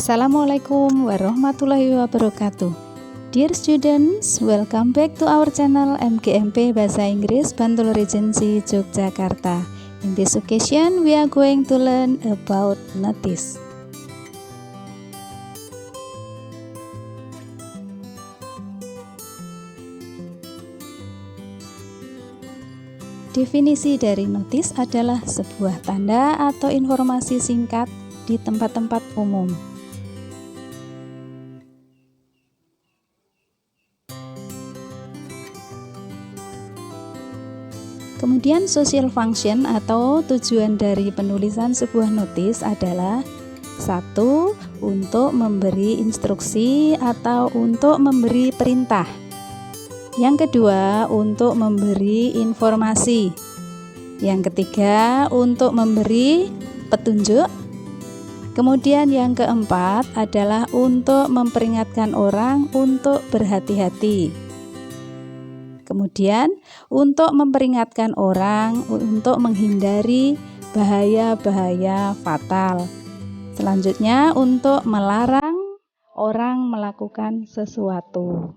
Assalamualaikum warahmatullahi wabarakatuh. Dear students, welcome back to our channel MGMP Bahasa Inggris Bantul Regency Yogyakarta. In this occasion, we are going to learn about notice. Definisi dari notice adalah sebuah tanda atau informasi singkat di tempat-tempat umum. Kemudian social function atau tujuan dari penulisan sebuah notice adalah 1. Untuk memberi instruksi atau untuk memberi perintah. Yang kedua, untuk memberi informasi. Yang ketiga, untuk memberi petunjuk. Kemudian yang keempat adalah untuk memperingatkan orang untuk berhati-hati. Kemudian untuk memperingatkan orang untuk menghindari bahaya-bahaya fatal. Selanjutnya untuk melarang orang melakukan sesuatu.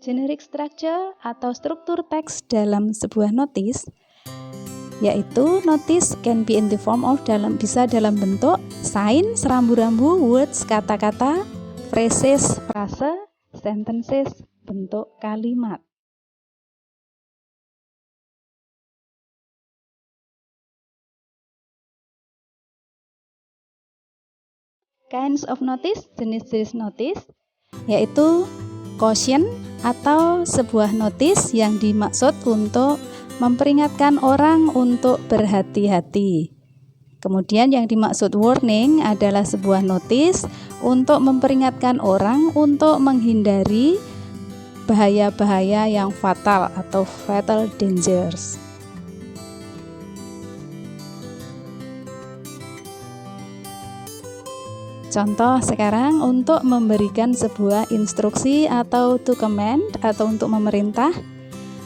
Generic structure atau struktur teks dalam sebuah notice, yaitu notice can be in the form of bisa dalam bentuk signs, rambu-rambu, words, kata-kata, phrases, frase, sentences, bentuk kalimat. Kinds of notice, jenis-jenis notice, yaitu caution atau sebuah notice yang dimaksud untuk memperingatkan orang untuk berhati-hati. Kemudian yang dimaksud warning adalah sebuah notice untuk memperingatkan orang untuk menghindari bahaya-bahaya yang fatal atau fatal dangers. Contoh sekarang untuk memberikan sebuah instruksi atau to command atau untuk memerintah.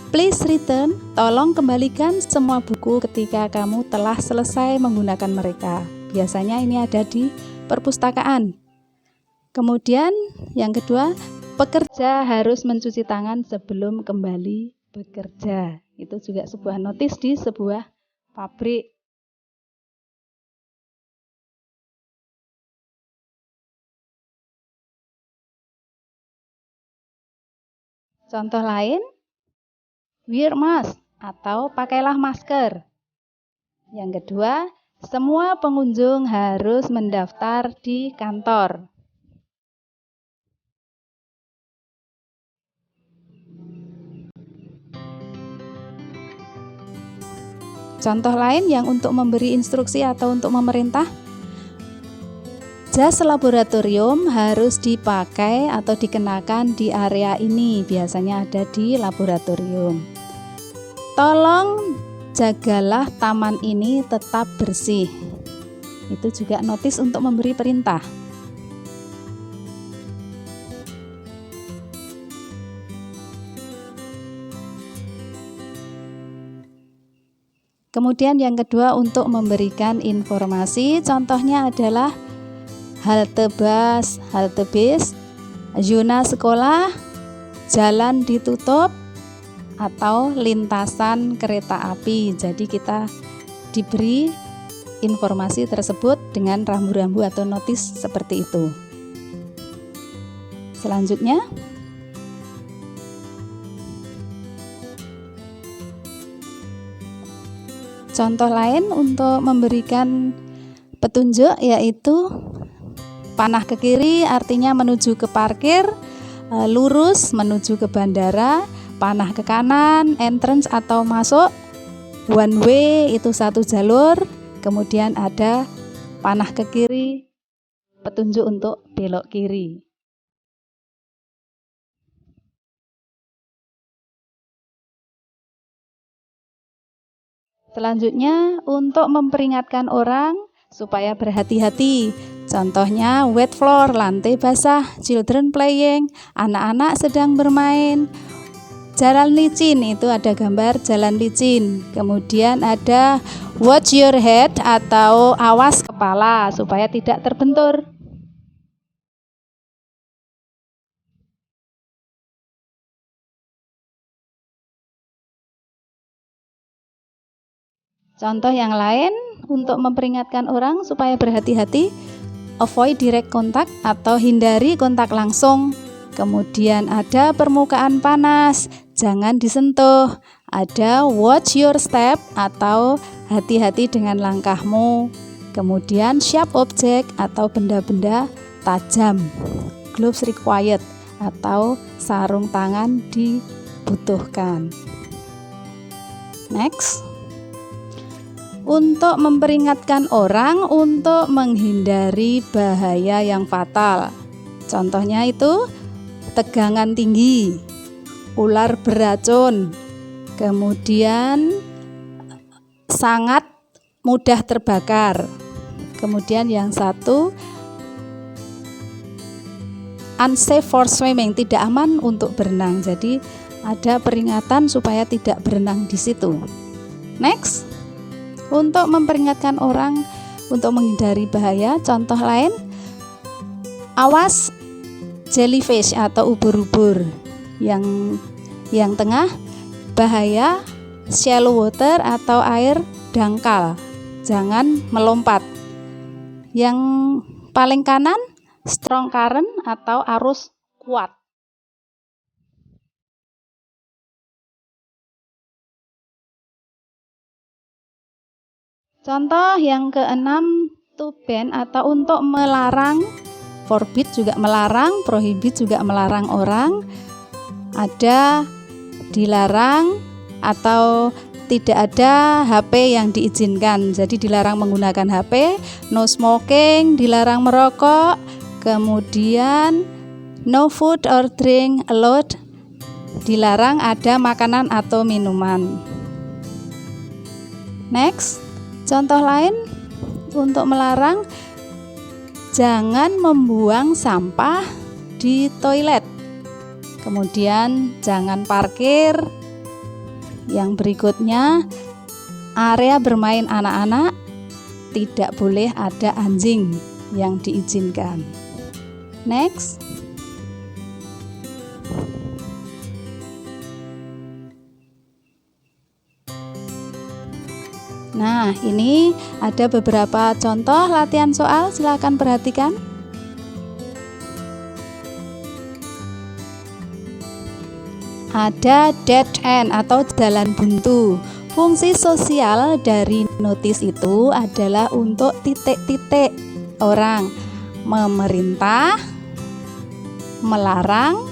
Please return, tolong kembalikan semua buku ketika kamu telah selesai menggunakan mereka. Biasanya ini ada di perpustakaan. Kemudian yang kedua, pekerja harus mencuci tangan sebelum kembali bekerja. Itu juga sebuah notice di sebuah pabrik. Contoh lain, wear mask atau pakailah masker. Yang kedua, semua pengunjung harus mendaftar di kantor. Contoh lain yang untuk memberi instruksi atau untuk memerintah, jas laboratorium harus dipakai atau dikenakan di area ini, biasanya ada di laboratorium. Tolong jagalah taman ini tetap bersih. Itu juga notice untuk memberi perintah. Kemudian yang kedua untuk memberikan informasi, contohnya adalah halte bus, halte bis, zona sekolah, jalan ditutup, atau lintasan kereta api. Jadi kita diberi informasi tersebut dengan rambu-rambu atau notis seperti itu. Selanjutnya, contoh lain untuk memberikan petunjuk yaitu panah ke kiri artinya menuju ke parkir, lurus menuju ke bandara, panah ke kanan, entrance atau masuk, one way itu satu jalur, kemudian ada panah ke kiri, petunjuk untuk belok kiri. Selanjutnya, untuk memperingatkan orang supaya berhati-hati. Contohnya wet floor, lantai basah, children playing, anak-anak sedang bermain. Jalan licin, itu ada gambar jalan licin. Kemudian ada watch your head atau awas kepala supaya tidak terbentur. Contoh yang lain untuk memperingatkan orang supaya berhati-hati, avoid direct contact atau hindari kontak langsung. Kemudian ada permukaan panas, jangan disentuh. Ada watch your step atau hati-hati dengan langkahmu. Kemudian sharp object atau benda-benda tajam. Gloves required atau sarung tangan dibutuhkan. Next. Untuk memperingatkan orang untuk menghindari bahaya yang fatal. Contohnya itu tegangan tinggi, ular beracun, kemudian sangat mudah terbakar. Kemudian yang satu, unsafe for swimming, tidak aman untuk berenang. Jadi ada peringatan supaya tidak berenang di situ. Next. Untuk memperingatkan orang untuk menghindari bahaya, contoh lain, awas jellyfish atau ubur-ubur. Yang tengah, bahaya shallow water atau air dangkal, jangan melompat. Yang paling kanan, strong current atau arus kuat. Contoh yang keenam, to ban atau untuk melarang, forbid juga melarang, prohibit juga melarang orang. Ada dilarang atau tidak ada HP yang diizinkan. Jadi dilarang menggunakan HP, no smoking, dilarang merokok, kemudian no food or drink allowed, dilarang ada makanan atau minuman. Next. Contoh lain untuk melarang, jangan membuang sampah di toilet. Kemudian jangan parkir. Yang berikutnya, area bermain anak-anak tidak boleh ada anjing yang diizinkan. Next. Nah, ini ada beberapa contoh latihan soal, silakan perhatikan. Ada dead end atau jalan buntu. Fungsi sosial dari notis itu adalah untuk titik-titik orang, memerintah, melarang,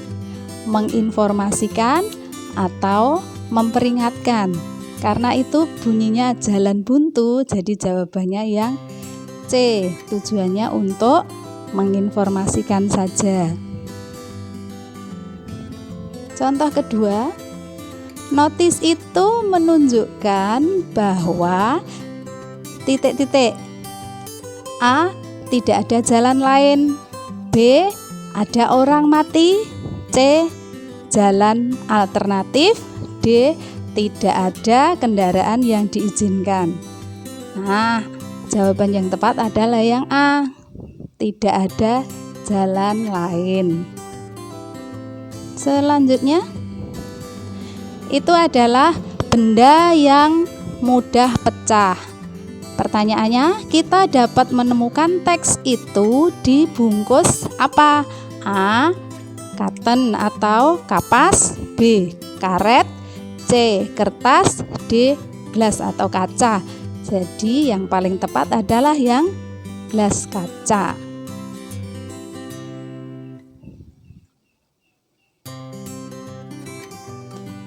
menginformasikan, atau memperingatkan. Karena itu bunyinya jalan buntu, jadi jawabannya yang C. Tujuannya untuk menginformasikan saja. Contoh kedua, notis itu menunjukkan bahwa titik-titik A. Tidak ada jalan lain, B. Ada orang mati, C. Jalan alternatif, D. Tidak ada kendaraan yang diizinkan. Nah, jawaban yang tepat adalah yang A. Tidak ada jalan lain. Selanjutnya, itu adalah benda yang mudah pecah. Pertanyaannya, kita dapat menemukan teks itu di bungkus apa? A. Cotton atau kapas, B. Karet, C. Kertas, D. Gelas atau kaca. Jadi yang paling tepat adalah yang gelas kaca.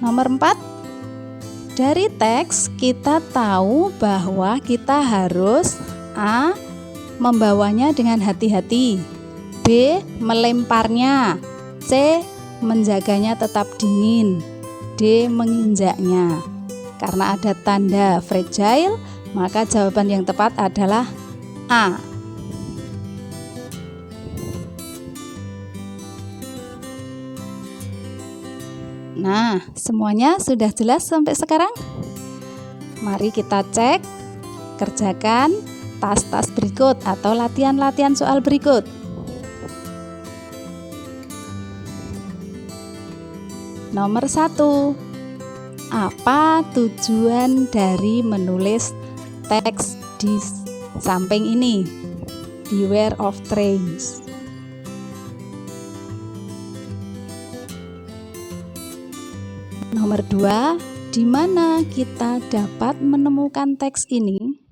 Nomor 4. Dari teks kita tahu bahwa kita harus A. Membawanya dengan hati-hati, B. Melemparnya, C. Menjaganya tetap dingin, D. Menginjaknya. Karena ada tanda fragile, maka jawaban yang tepat adalah A. Nah, semuanya sudah jelas sampai sekarang? Mari kita cek, kerjakan tas-tas berikut atau latihan-latihan soal berikut. Nomor 1. Apa tujuan dari menulis teks di samping ini? Beware of trains. Nomor 2, di mana kita dapat menemukan teks ini?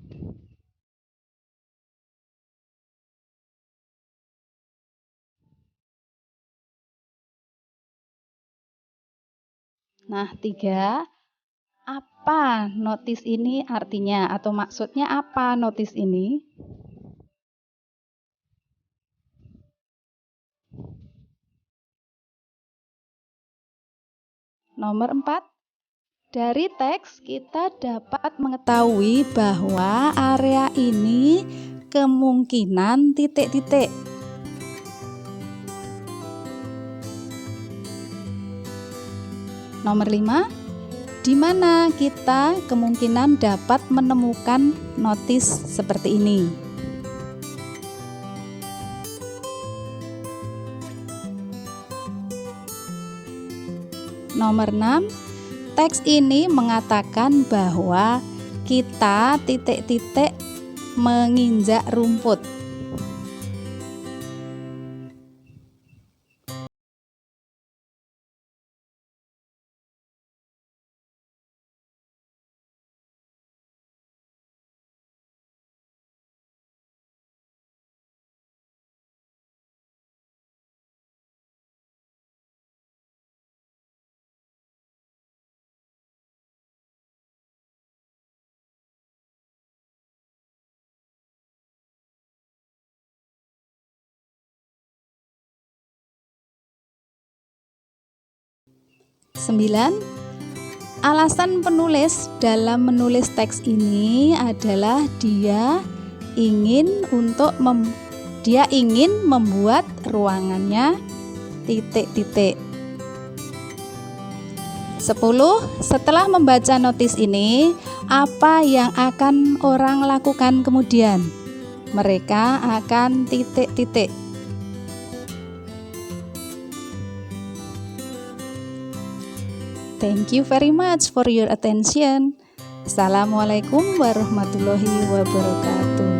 Nah, 3, apa notis ini artinya atau maksudnya apa notis ini? Nomor 4, dari teks kita dapat mengetahui bahwa area ini kemungkinan titik-titik. Nomor 5, di mana kita kemungkinan dapat menemukan notis seperti ini. Nomor 6, teks ini mengatakan bahwa kita titik-titik menginjak rumput. Sembilan, alasan penulis dalam menulis teks ini adalah dia ingin membuat ruangannya titik-titik. 10, setelah membaca notis ini, apa yang akan orang lakukan kemudian? Mereka akan titik-titik. Thank you very much for your attention. Assalamualaikum warahmatullahi wabarakatuh.